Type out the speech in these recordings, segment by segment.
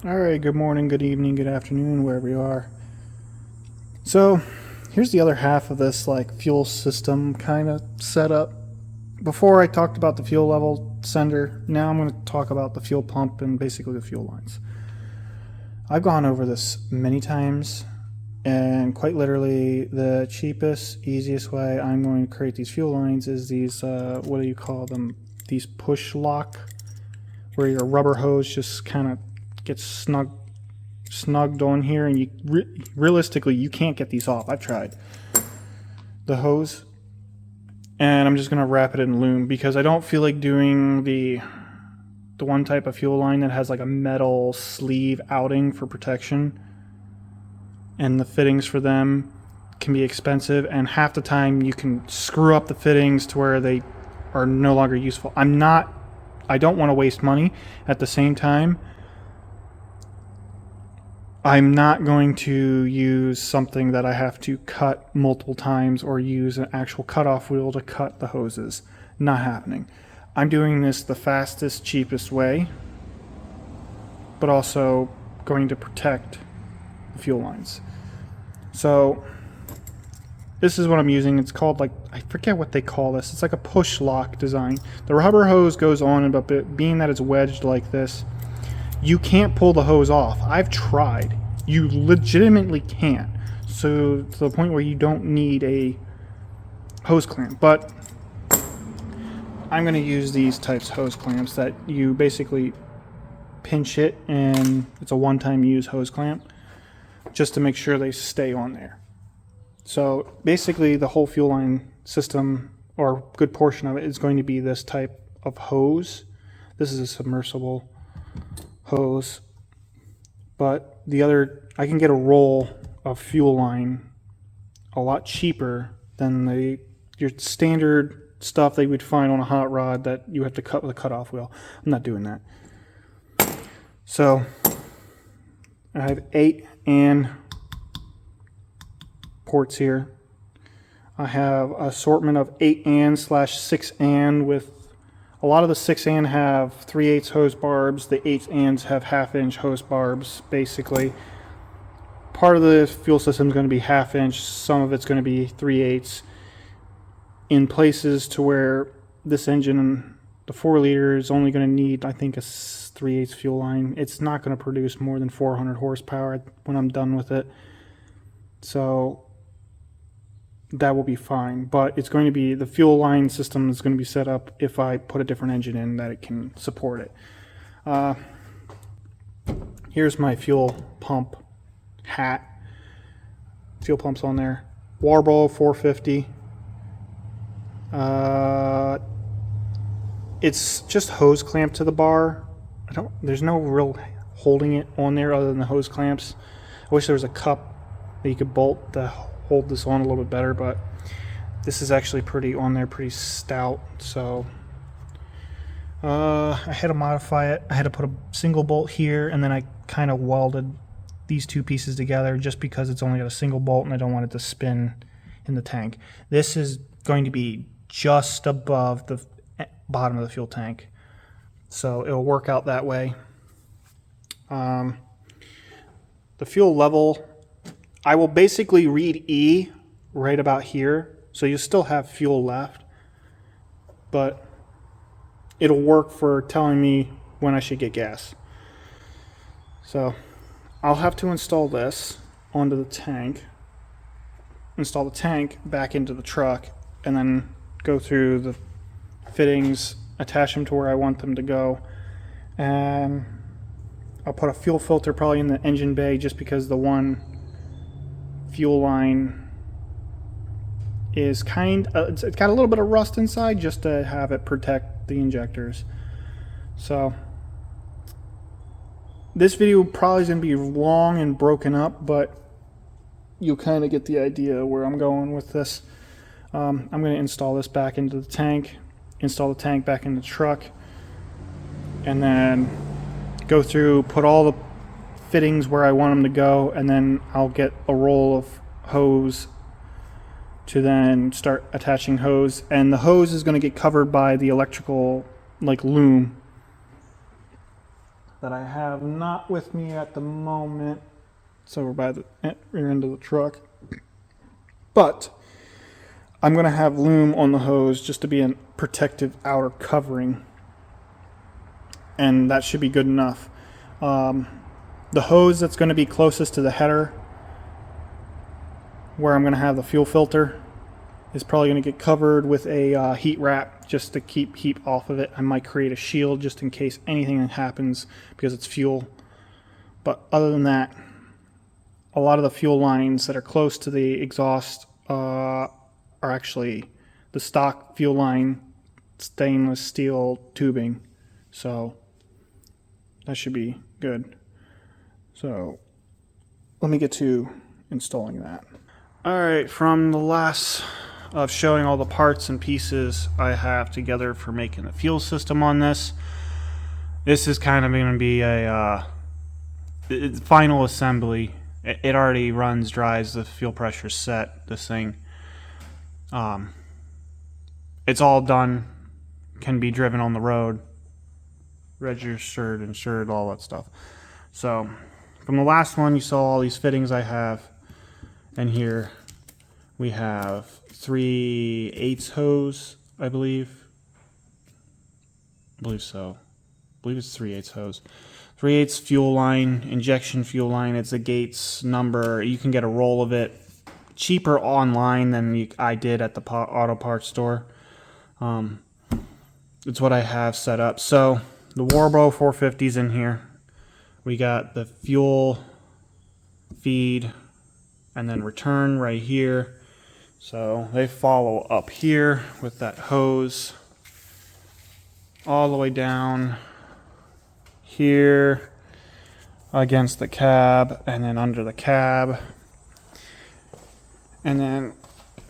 Alright, good morning, good evening, good afternoon, wherever you are. So, here's the other half of this fuel system kind of setup. Before I talked about the fuel level sender, now I'm going to talk about the fuel pump and basically the fuel lines. I've gone over this many times, and quite literally, the cheapest, easiest way I'm going to create these fuel lines is these, what do you call them? These push lock, where your rubber hose just kind of gets snugged on here, and you realistically you can't get these off. I've tried the hose, and I'm just gonna wrap it in loom because I don't feel like doing the one type of fuel line that has like a metal sleeve outing for protection, and the fittings for them can be expensive, and half the time you can screw up the fittings to where they are no longer useful. I don't want to waste money. At the same time, I'm not going to use something that I have to cut multiple times or use an actual cutoff wheel to cut the hoses. Not happening. I'm doing this the fastest, cheapest way, but also going to protect the fuel lines. So this is what I'm using. It's called, I forget what they call this. It's like a push lock design. The rubber hose goes on, but being that it's wedged like this, you can't pull the hose off. I've tried. You legitimately can't. So to the point where you don't need a hose clamp. But I'm going to use these types of hose clamps that you basically pinch it, and it's a one-time use hose clamp just to make sure they stay on there. So basically the whole fuel line system, or a good portion of it, is going to be this type of hose. This is a submersible hose, but I can get a roll of fuel line a lot cheaper than your standard stuff that you would find on a hot rod that you have to cut with a cutoff wheel. I'm not doing that. So I have 8 AND ports here. I have an assortment of 8 AND/6 AND with a lot of the 6 AND have 3/8 hose barbs. The 8 ANDs have 1/2 inch hose barbs, basically. Part of the fuel system is going to be 1/2 inch. Some of it's going to be 3/8. In places to where this engine, the 4-liter, is only going to need, I think, a 3/8 fuel line. It's not going to produce more than 400 horsepower when I'm done with it. So that will be fine, but it's going to be, the fuel line system is going to be set up if I put a different engine in that it can support it. Here's my fuel pump hat. Fuel pump's on there. Warbow 450. It's just hose clamped to the bar. There's no real holding it on there other than the hose clamps. I wish there was a cup that you could bolt to hold this on a little bit better, but this is actually pretty stout. So I had to modify it. I had to put a single bolt here, and then I kind of welded these two pieces together just because it's only got a single bolt and I don't want it to spin in the tank. This is going to be just above the bottom of the fuel tank, so it'll work out that way. The fuel level, I will basically read E right about here, so you still have fuel left, but it'll work for telling me when I should get gas. So I'll have to install this onto the tank, install the tank back into the truck, and then go through the fittings, attach them to where I want them to go, and I'll put a fuel filter probably in the engine bay just because the one fuel line is it's got a little bit of rust inside, just to have it protect the injectors. So this video probably is going to be long and broken up, but you'll kind of get the idea where I'm going with this. I'm going to install this back into the tank, install the tank back in the truck, and then go through, put all the fittings where I want them to go, and then I'll get a roll of hose to then start attaching hose. And the hose is going to get covered by the electrical loom that I have not with me at the moment. So we're by the rear end of the truck. But I'm going to have loom on the hose just to be a protective outer covering. And that should be good enough. The hose that's going to be closest to the header, where I'm going to have the fuel filter, is probably going to get covered with a heat wrap just to keep heat off of it. I might create a shield just in case anything happens because it's fuel. But other than that, a lot of the fuel lines that are close to the exhaust are actually the stock fuel line stainless steel tubing. So that should be good. So let me get to installing that. Alright, from the last of showing all the parts and pieces I have together for making the fuel system on this, this is kind of going to be a final assembly. It already runs, drives, the fuel pressure's set, this thing. It's all done, can be driven on the road, registered, insured, all that stuff. So from the last one you saw all these fittings I have, and here we have 3/8 hose, I believe so. I believe it's 3/8 hose. 3/8 fuel line, injection fuel line. It's a Gates number. You can get a roll of it cheaper online than I did at the auto parts store. It's what I have set up. So the Warbo 450's in here. We got the fuel feed and then return right here. So they follow up here with that hose all the way down here against the cab and then under the cab. And then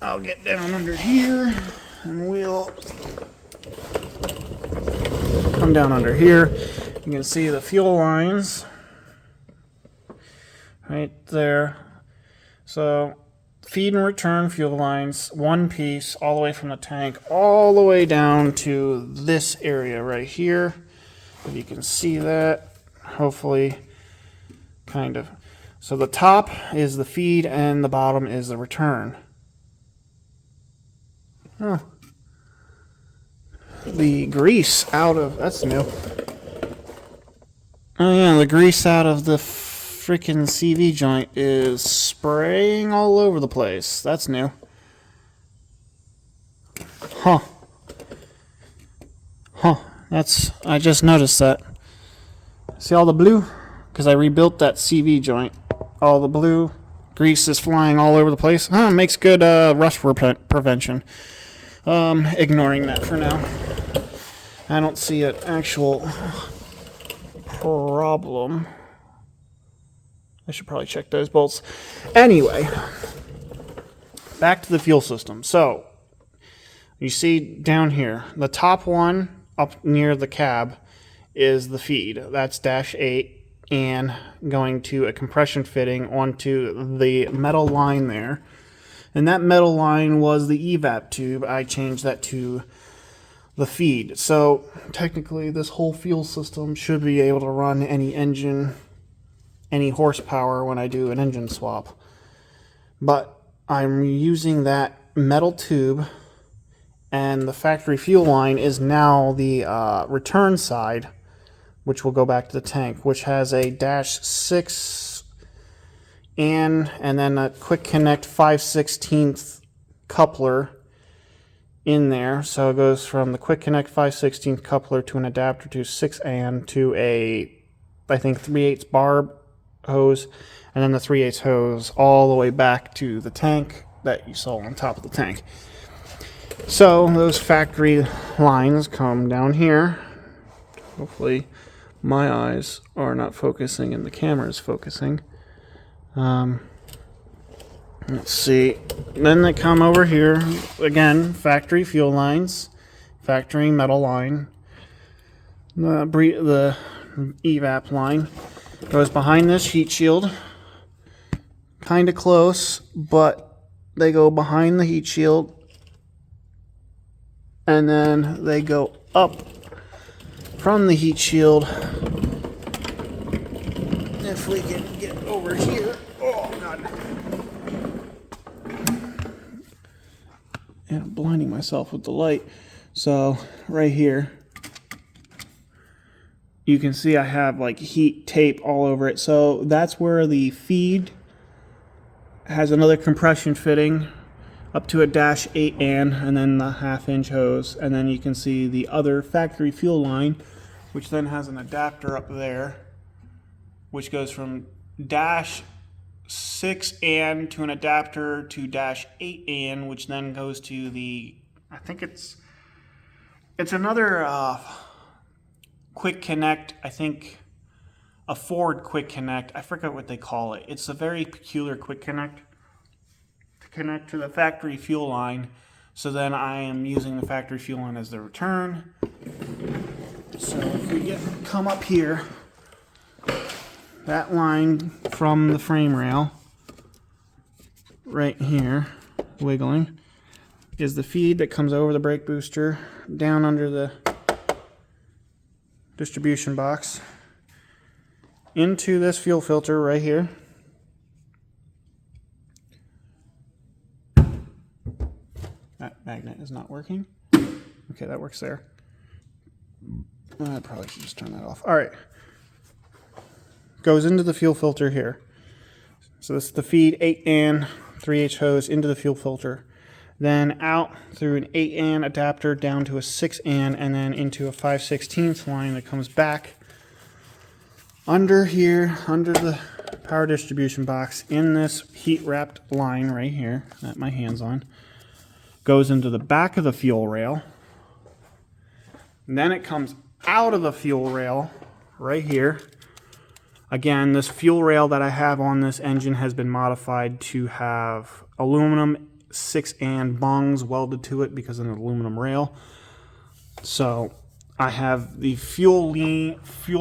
I'll get down under here and we'll come down under here. You can see the fuel lines right there. So feed and return fuel lines, one piece all the way from the tank all the way down to this area right here. If you can see that, hopefully, kind of. So the top is the feed and the bottom is the return. Oh. The grease out of, that's new. Oh yeah, the grease out of the freaking CV joint is spraying all over the place. That's new. Huh. I just noticed that. See all the blue? Because I rebuilt that CV joint. All the blue grease is flying all over the place. Makes good rust prevention. Ignoring that for now. I don't see an actual problem. I should probably check those bolts. Anyway, back to the fuel system. So, you see down here, the top one up near the cab is the feed. That's -8 and going to a compression fitting onto the metal line there. And that metal line was the evap tube. I changed that to the feed. So technically this whole fuel system should be able to run any engine, any horsepower when I do an engine swap. But I'm using that metal tube, and the factory fuel line is now the return side, which will go back to the tank, which has a -6 and then a quick connect 5/16 coupler in there. So it goes from the quick connect 5/16 coupler to an adapter to 6 to a, I think, 3/8 barb hose, and then the 3/8 hose all the way back to the tank that you saw on top of the tank. So those factory lines come down here. Hopefully my eyes are not focusing and the camera is focusing. Let's see. Then they come over here. Again, factory fuel lines, factory metal line. The evap line goes behind this heat shield. Kind of close, but they go behind the heat shield. And then they go up from the heat shield if we can get over here. Oh, God. And I'm blinding myself with the light. So, right here, you can see I have like heat tape all over it. So that's where the feed has another compression fitting up to a -8 AN, and then the 1/2 inch hose. And then you can see the other factory fuel line, which then has an adapter up there, which goes from -6 AN to an adapter to -8 AN, which then goes to the, I think it's another quick connect, I think a Ford quick connect. I forget what they call it. It's a very peculiar quick connect to connect to the factory fuel line. So then I am using the factory fuel line as the return. So if we come up here, that line from the frame rail right here, wiggling, is the feed that comes over the brake booster down under the distribution box into this fuel filter right here. That magnet is not working. Okay, that works there. I probably should just turn that off. All right. Goes into the fuel filter here. So this is the feed 8 AN 3H hose into the fuel filter. Then out through an 8 AN adapter down to a 6 AN, and then into a 5/16 line that comes back under here, under the power distribution box, in this heat wrapped line right here that my hand's on. Goes into the back of the fuel rail. And then it comes out of the fuel rail right here. Again, this fuel rail that I have on this engine has been modified to have aluminum 6 AN bungs welded to it because of an aluminum rail. So I have the fuel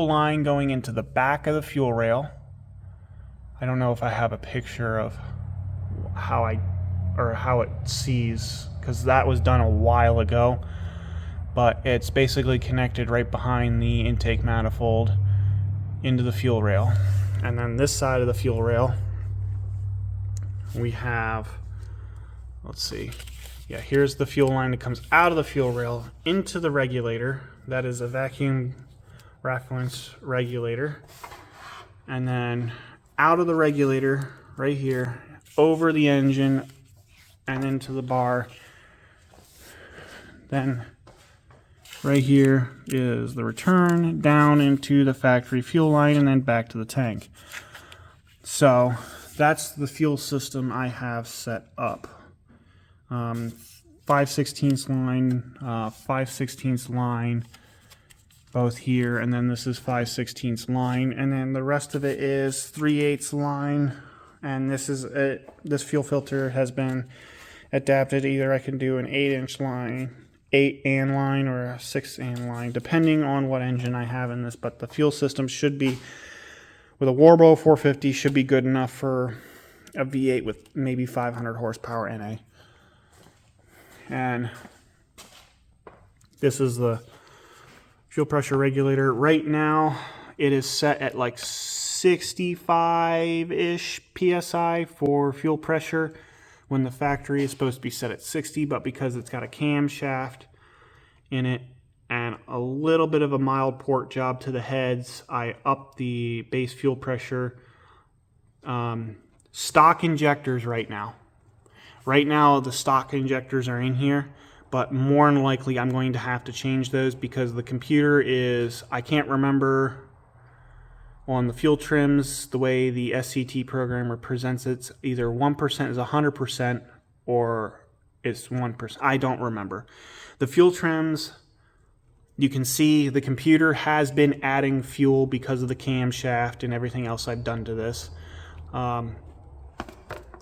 line going into the back of the fuel rail. I don't know if I have a picture of how it sees, because that was done a while ago. But it's basically connected right behind the intake manifold into the fuel rail. And then this side of the fuel rail, we have, let's see, yeah, here's the fuel line that comes out of the fuel rail into the regulator. That is a vacuum reference regulator. And then out of the regulator right here, over the engine and into the bar. Then right here is the return down into the factory fuel line and then back to the tank. So that's the fuel system I have set up. 5/16 line, 5/16 line, both here, and then this is 5/16 line, and then the rest of it is 3/8 line, and this is it. This fuel filter has been adapted. Either I can do an 8-inch line, 8 AN line, or a 6 AN line, depending on what engine I have in this, but the fuel system should be, with a Warbo 450, should be good enough for a V8 with maybe 500 horsepower NA. And this is the fuel pressure regulator. Right now it is set at like 65-ish PSI for fuel pressure, when the factory is supposed to be set at 60, but because it's got a camshaft in it and a little bit of a mild port job to the heads, I upped the base fuel pressure. Stock injectors right now. Right now, the stock injectors are in here, but more than likely I'm going to have to change those because the computer is, I can't remember on the fuel trims, the way the SCT programmer presents it, either 1% is 100% or it's 1%. I don't remember. The fuel trims, you can see the computer has been adding fuel because of the camshaft and everything else I've done to this.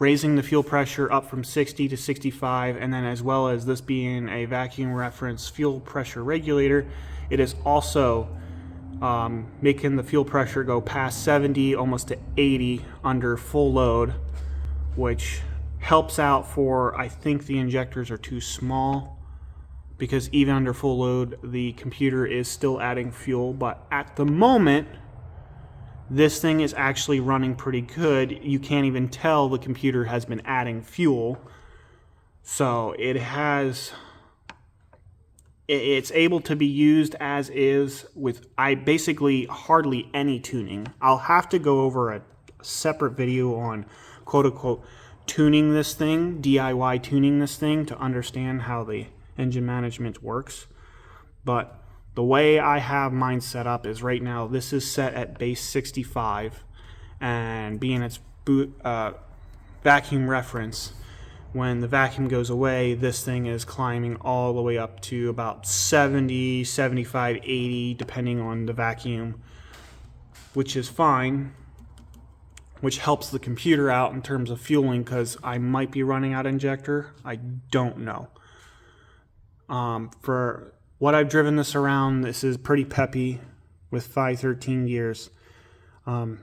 Raising the fuel pressure up from 60 to 65, and then as well as this being a vacuum reference fuel pressure regulator, it is also making the fuel pressure go past 70, almost to 80 under full load, which helps out for, I think the injectors are too small, because even under full load, the computer is still adding fuel, but at the moment, this thing is actually running pretty good. You can't even tell the computer has been adding fuel. So it's able to be used as is with basically hardly any tuning. I'll have to go over a separate video on quote unquote tuning this thing, DIY tuning this thing, to understand how the engine management works. But the way I have mine set up is right now this is set at base 65, and being its vacuum reference, when the vacuum goes away, this thing is climbing all the way up to about 70, 75, 80, depending on the vacuum, which is fine, which helps the computer out in terms of fueling, because I might be running out of injector. I don't know. For what I've driven this around, this is pretty peppy with 513 gears. No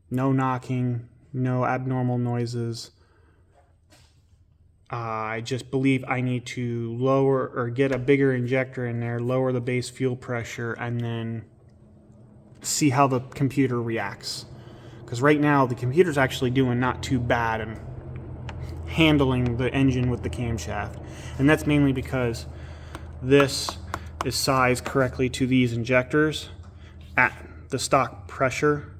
knocking, no abnormal noises. I just believe I need to lower or get a bigger injector in there, lower the base fuel pressure, and then see how the computer reacts. Because right now the computer's actually doing not too bad and handling the engine with the camshaft. And that's mainly because this is sized correctly to these injectors at the stock pressure,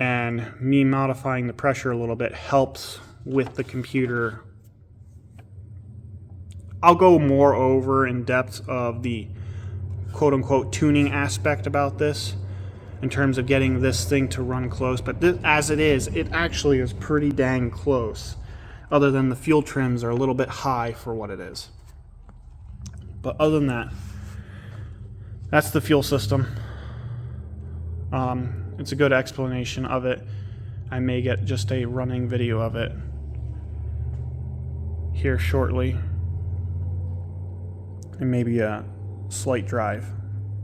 and me modifying the pressure a little bit helps with the computer. I'll go more over in depth of the quote unquote tuning aspect about this in terms of getting this thing to run close, but as it is, it actually is pretty dang close, other than the fuel trims are a little bit high for what it is. But other than that, that's the fuel system. It's a good explanation of it. I may get just a running video of it here shortly, and maybe a slight drive.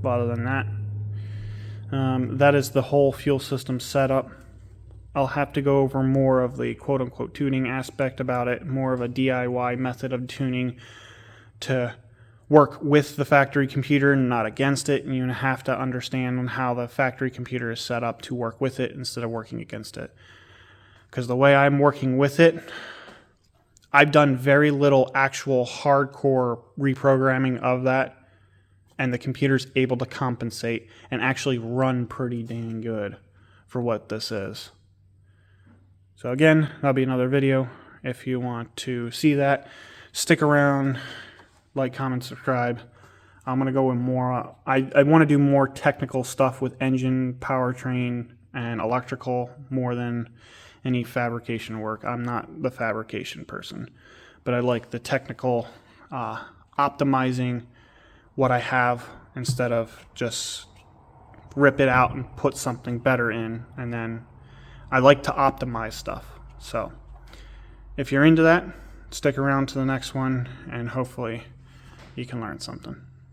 But other than that, that is the whole fuel system setup. I'll have to go over more of the quote-unquote tuning aspect about it, more of a DIY method of tuning to work with the factory computer and not against it. And you have to understand how the factory computer is set up to work with it instead of working against it. Because the way I'm working with it, I've done very little actual hardcore reprogramming of that, and the computer's able to compensate and actually run pretty dang good for what this is. So again, that'll be another video. If you want to see that, stick around, like, comment, subscribe. I'm going to go in more, I want to do more technical stuff with engine, powertrain, and electrical more than any fabrication work. I'm not the fabrication person, but I like the technical optimizing what I have instead of just rip it out and put something better in. And then I like to optimize stuff. So if you're into that, stick around to the next one, and hopefully you can learn something.